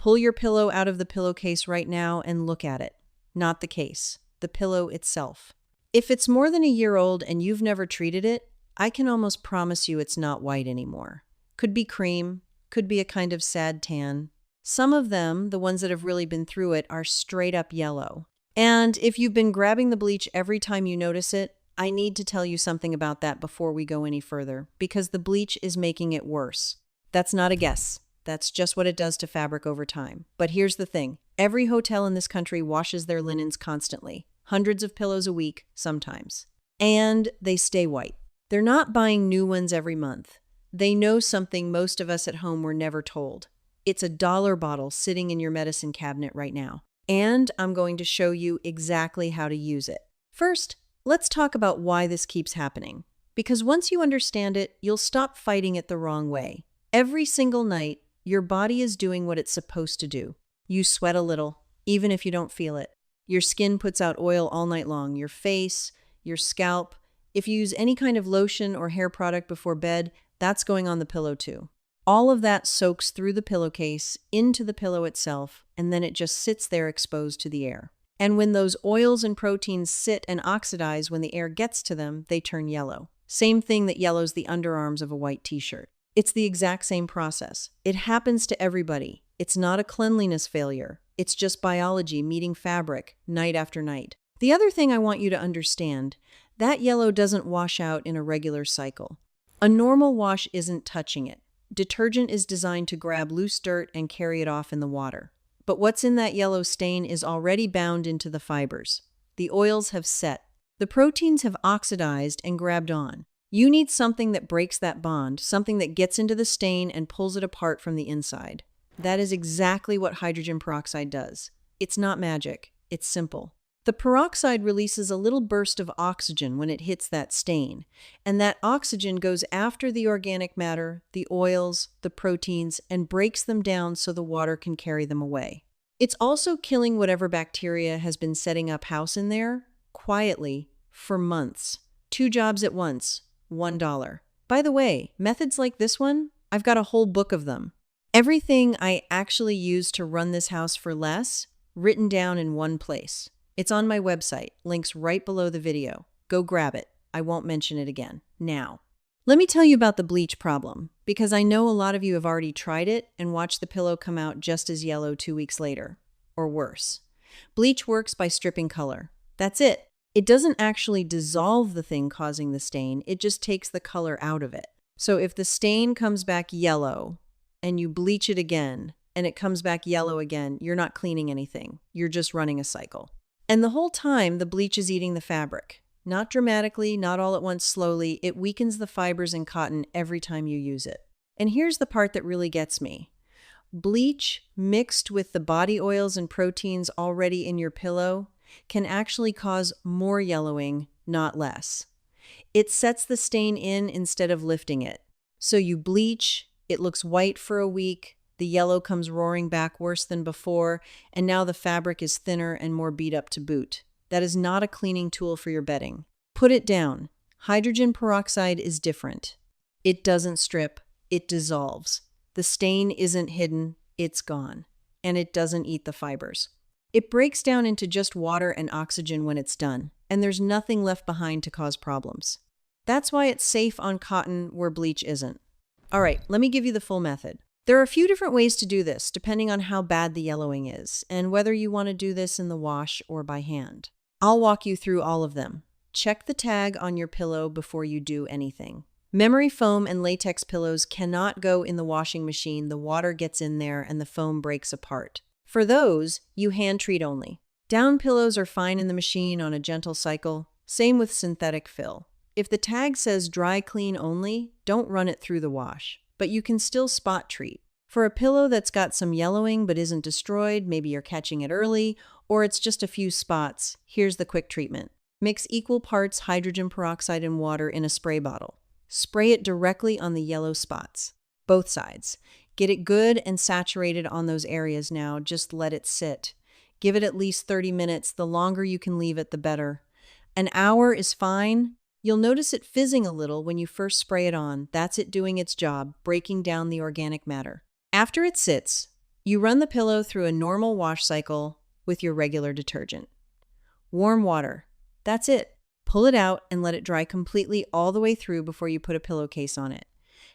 Pull your pillow out of the pillowcase right now and look at it. Not the case, the pillow itself. If it's more than a year old and you've never treated it, I can almost promise you it's not white anymore. Could be cream, could be a kind of sad tan. Some of them, the ones that have really been through it, are straight up yellow. And if you've been grabbing the bleach every time you notice it, I need to tell you something about that before we go any further, because the bleach is making it worse. That's not a guess. That's just what it does to fabric over time. But here's the thing. Every hotel in this country washes their linens constantly. Hundreds of pillows a week, sometimes. And they stay white. They're not buying new ones every month. They know something most of us at home were never told. It's a dollar bottle sitting in your medicine cabinet right now. And I'm going to show you exactly how to use it. First, let's talk about why this keeps happening. Because once you understand it, you'll stop fighting it the wrong way. Every single night, your body is doing what it's supposed to do. You sweat a little, even if you don't feel it. Your skin puts out oil all night long. Your face, your scalp. If you use any kind of lotion or hair product before bed, that's going on the pillow too. All of that soaks through the pillowcase, into the pillow itself, and then it just sits there exposed to the air. And when those oils and proteins sit and oxidize when the air gets to them, they turn yellow. Same thing that yellows the underarms of a white t-shirt. It's the exact same process. It happens to everybody. It's not a cleanliness failure. It's just biology meeting fabric night after night. The other thing I want you to understand, that yellow doesn't wash out in a regular cycle. A normal wash isn't touching it. Detergent is designed to grab loose dirt and carry it off in the water. But what's in that yellow stain is already bound into the fibers. The oils have set. The proteins have oxidized and grabbed on. You need something that breaks that bond, something that gets into the stain and pulls it apart from the inside. That is exactly what hydrogen peroxide does. It's not magic. It's simple. The peroxide releases a little burst of oxygen when it hits that stain, and that oxygen goes after the organic matter, the oils, the proteins, and breaks them down so the water can carry them away. It's also killing whatever bacteria has been setting up house in there, quietly, for months. 2 jobs at once, $1. By the way, methods like this one, I've got a whole book of them. Everything I actually use to run this house for less, written down in one place. It's on my website, links right below the video. Go grab it. I won't mention it again. Now, let me tell you about the bleach problem, because I know a lot of you have already tried it and watched the pillow come out just as yellow 2 weeks later, or worse. Bleach works by stripping color. That's it. It doesn't actually dissolve the thing causing the stain, it just takes the color out of it. So if the stain comes back yellow and you bleach it again and it comes back yellow again, you're not cleaning anything. You're just running a cycle. And the whole time, the bleach is eating the fabric. Not dramatically, not all at once slowly. It weakens the fibers in cotton every time you use it. And here's the part that really gets me. Bleach mixed with the body oils and proteins already in your pillow can actually cause more yellowing, not less. It sets the stain in instead of lifting it. So you bleach, it looks white for a week, the yellow comes roaring back worse than before, and now the fabric is thinner and more beat up to boot. That is not a cleaning tool for your bedding. Put it down. Hydrogen peroxide is different. It doesn't strip, it dissolves. The stain isn't hidden, it's gone. And it doesn't eat the fibers. It breaks down into just water and oxygen when it's done, and there's nothing left behind to cause problems. That's why it's safe on cotton where bleach isn't. All right, let me give you the full method. There are a few different ways to do this, depending on how bad the yellowing is, and whether you want to do this in the wash or by hand. I'll walk you through all of them. Check the tag on your pillow before you do anything. Memory foam and latex pillows cannot go in the washing machine. The water gets in there and the foam breaks apart. For those, you hand treat only. Down pillows are fine in the machine on a gentle cycle. Same with synthetic fill. If the tag says dry clean only, don't run it through the wash. But you can still spot treat. For a pillow that's got some yellowing but isn't destroyed, maybe you're catching it early, or it's just a few spots, here's the quick treatment. Mix equal parts hydrogen peroxide and water in a spray bottle. Spray it directly on the yellow spots, both sides. Get it good and saturated on those areas now. Just let it sit. Give it at least 30 minutes. The longer you can leave it, the better. An hour is fine. You'll notice it fizzing a little when you first spray it on. That's it doing its job, breaking down the organic matter. After it sits, You run the pillow through a normal wash cycle with your regular detergent. Warm water. That's it. Pull it out and let it dry completely all the way through before you put a pillowcase on it.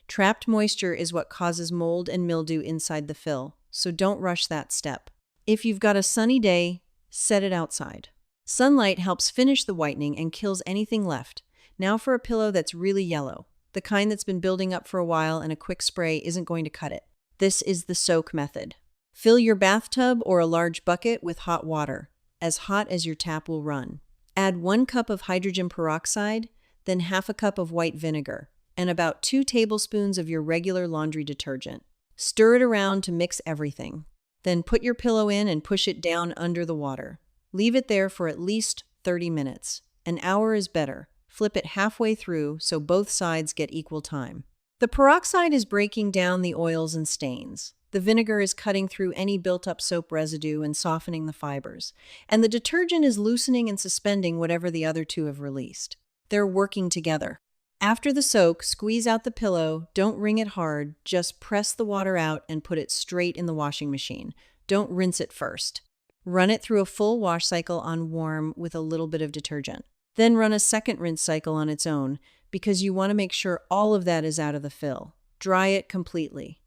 Trapped moisture is what causes mold and mildew inside the fill, so don't rush that step. If you've got a sunny day, set it outside. Sunlight helps finish the whitening and kills anything left. Now for a pillow that's really yellow, the kind that's been building up for a while and a quick spray isn't going to cut it. This is the soak method. Fill your bathtub or a large bucket with hot water, as hot as your tap will run. Add 1 cup of hydrogen peroxide, then half a cup of white vinegar, and about 2 tablespoons of your regular laundry detergent. Stir it around to mix everything. Then put your pillow in and push it down under the water. Leave it there for at least 30 minutes. An hour is better. Flip it halfway through so both sides get equal time. The peroxide is breaking down the oils and stains. The vinegar is cutting through any built-up soap residue and softening the fibers. And the detergent is loosening and suspending whatever the other two have released. They're working together. After the soak, squeeze out the pillow. Don't wring it hard. Just press the water out and put it straight in the washing machine. Don't rinse it first. Run it through a full wash cycle on warm with a little bit of detergent. Then run a second rinse cycle on its own because you want to make sure all of that is out of the fill. Dry it completely.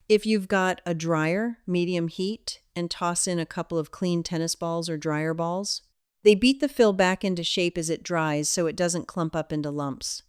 If you've got a dryer, medium heat, and toss in a couple of clean tennis balls or dryer balls. They beat the fill back into shape as it dries so it doesn't clump up into lumps.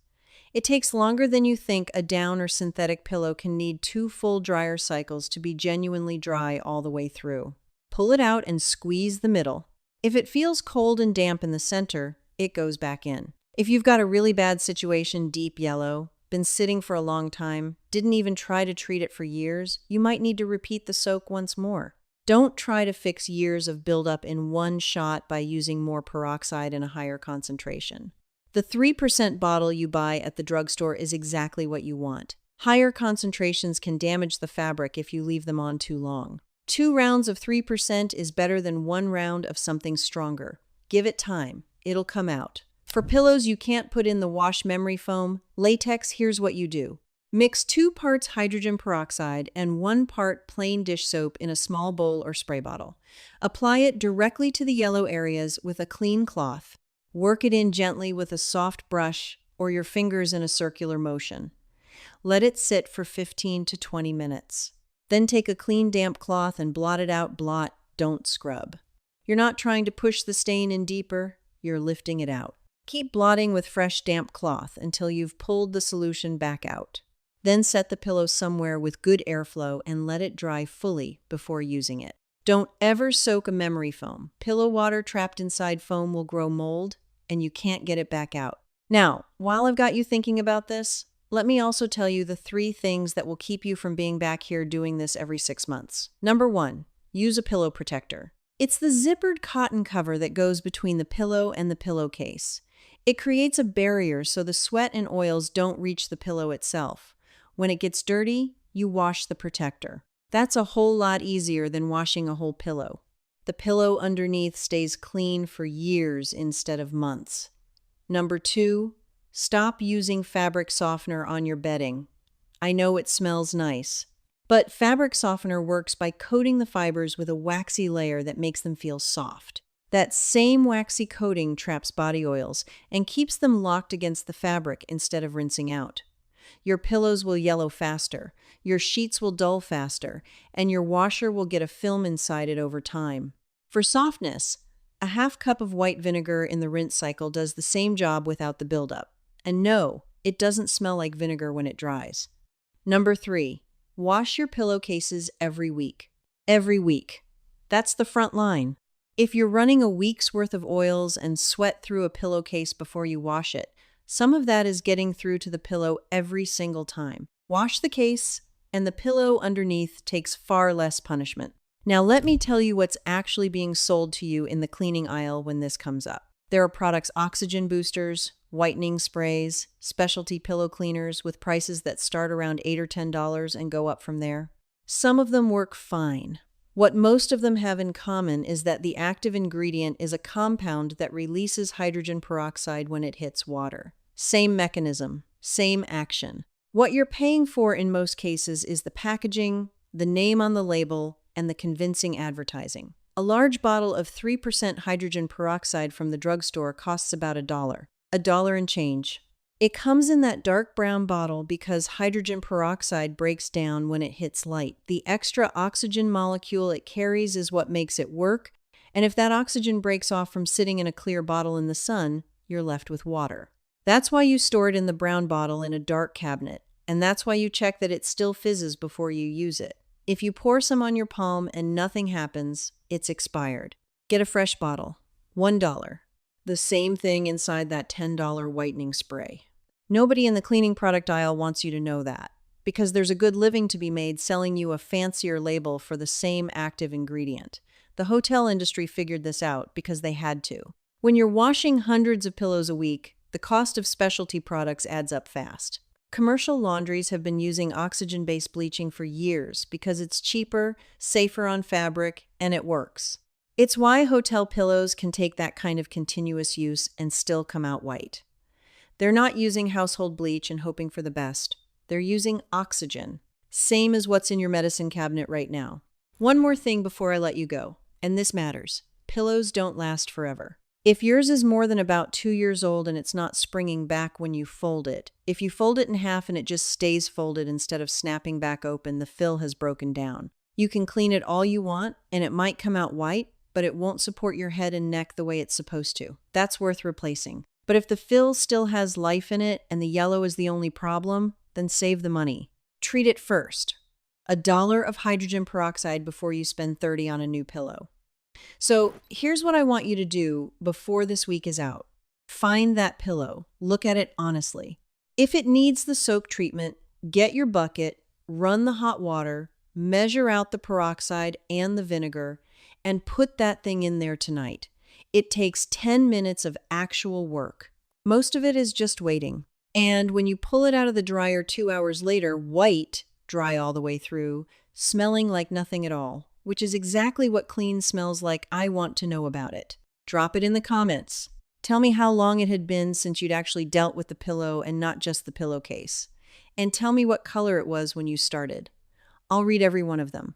It takes longer than you think. A down or synthetic pillow can need 2 full dryer cycles to be genuinely dry all the way through. Pull it out and squeeze the middle. If it feels cold and damp in the center, it goes back in. If you've got a really bad situation, deep yellow, been sitting for a long time, didn't even try to treat it for years, you might need to repeat the soak once more. Don't try to fix years of buildup in one shot by using more peroxide in a higher concentration. The 3% bottle you buy at the drugstore is exactly what you want. Higher concentrations can damage the fabric if you leave them on too long. 2 rounds of 3% is better than 1 round of something stronger. Give it time. It'll come out. For pillows you can't put in the wash memory foam, latex, here's what you do. Mix 2 parts hydrogen peroxide and 1 part plain dish soap in a small bowl or spray bottle. Apply it directly to the yellow areas with a clean cloth. Work it in gently with a soft brush or your fingers in a circular motion. Let it sit for 15 to 20 minutes. Then take a clean damp cloth and blot it out. Blot, don't scrub. You're not trying to push the stain in deeper, you're lifting it out. Keep blotting with fresh damp cloth until you've pulled the solution back out. Then set the pillow somewhere with good airflow and let it dry fully before using it. Don't ever soak a memory foam. Pillow water trapped inside foam will grow mold, and you can't get it back out. Now, while I've got you thinking about this, let me also tell you the 3 things that will keep you from being back here doing this every 6 months. Number 1, use a pillow protector. It's the zippered cotton cover that goes between the pillow and the pillowcase. It creates a barrier so the sweat and oils don't reach the pillow itself. When it gets dirty, you wash the protector. That's a whole lot easier than washing a whole pillow. The pillow underneath stays clean for years instead of months. Number 2, stop using fabric softener on your bedding. I know it smells nice, but fabric softener works by coating the fibers with a waxy layer that makes them feel soft. That same waxy coating traps body oils and keeps them locked against the fabric instead of rinsing out. Your pillows will yellow faster, your sheets will dull faster, and your washer will get a film inside it over time. For softness, a half cup of white vinegar in the rinse cycle does the same job without the buildup. And no, it doesn't smell like vinegar when it dries. Number 3, wash your pillowcases every week. Every week. That's the front line. If you're running a week's worth of oils and sweat through a pillowcase before you wash it, some of that is getting through to the pillow every single time. Wash the case, and the pillow underneath takes far less punishment. Now let me tell you what's actually being sold to you in the cleaning aisle when this comes up. There are products oxygen boosters, whitening sprays, specialty pillow cleaners with prices that start around $8 or $10 and go up from there. Some of them work fine. What most of them have in common is that the active ingredient is a compound that releases hydrogen peroxide when it hits water. Same mechanism, same action. What you're paying for in most cases is the packaging, the name on the label, and the convincing advertising. A large bottle of 3% hydrogen peroxide from the drugstore costs about $1 and change. It comes in that dark brown bottle because hydrogen peroxide breaks down when it hits light. The extra oxygen molecule it carries is what makes it work, and if that oxygen breaks off from sitting in a clear bottle in the sun, you're left with water. That's why you store it in the brown bottle in a dark cabinet, and that's why you check that it still fizzes before you use it. If you pour some on your palm and nothing happens, it's expired. Get a fresh bottle. $1. The same thing inside that $10 whitening spray. Nobody in the cleaning product aisle wants you to know that, because there's a good living to be made selling you a fancier label for the same active ingredient. The hotel industry figured this out because they had to. When you're washing hundreds of pillows a week, the cost of specialty products adds up fast. Commercial laundries have been using oxygen-based bleaching for years because it's cheaper, safer on fabric, and it works. It's why hotel pillows can take that kind of continuous use and still come out white. They're not using household bleach and hoping for the best. They're using oxygen, same as what's in your medicine cabinet right now. One more thing before I let you go, and this matters. Pillows don't last forever. If yours is more than about 2 years old and it's not springing back when you fold it, if you fold it in half and it just stays folded instead of snapping back open, the fill has broken down. You can clean it all you want, and it might come out white, but it won't support your head and neck the way it's supposed to. That's worth replacing. But if the fill still has life in it and the yellow is the only problem, then save the money. Treat it first. $1 of hydrogen peroxide before you spend $30 on a new pillow. So here's what I want you to do before this week is out. Find that pillow. Look at it honestly. If it needs the soak treatment, get your bucket, run the hot water, measure out the peroxide and the vinegar, and put that thing in there tonight. It takes 10 minutes of actual work. Most of it is just waiting. And when you pull it out of the dryer 2 hours later, white, dry all the way through, smelling like nothing at all, which is exactly what clean smells like. I want to know about it. Drop it in the comments. Tell me how long it had been since you'd actually dealt with the pillow and not just the pillowcase. And tell me what color it was when you started. I'll read every one of them.